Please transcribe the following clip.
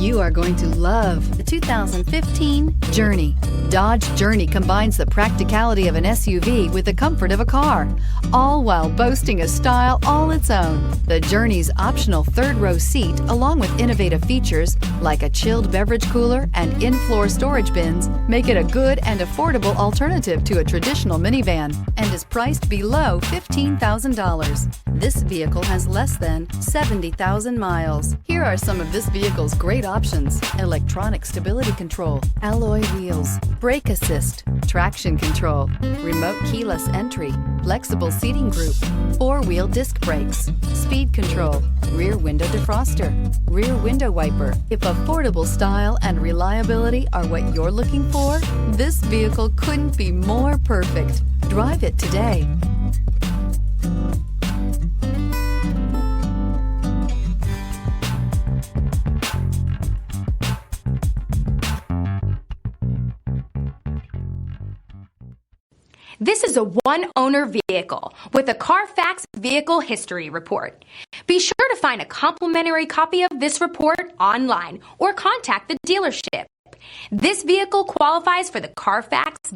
You are going to love the 2015 Journey. Dodge Journey combines the practicality of an SUV with the comfort of a car, all while boasting a style all its own. The Journey's optional third-row seat, along with innovative features like a chilled beverage cooler and in-floor storage bins, make it a good and affordable alternative to a traditional minivan and is priced below $15,000. This vehicle has less than 70,000 miles. Here are some of this vehicle's great options: electronic stability control, alloy wheels, brake assist, traction control, remote keyless entry, flexible seating group, four-wheel disc brakes, speed control, rear window defroster, rear window wiper. If affordable style and reliability are what you're looking for, this vehicle couldn't be more perfect. Drive it today. This is a one-owner vehicle with a Carfax Vehicle History Report. Be sure to find a complimentary copy of this report online or contact the dealership. This vehicle qualifies for the Carfax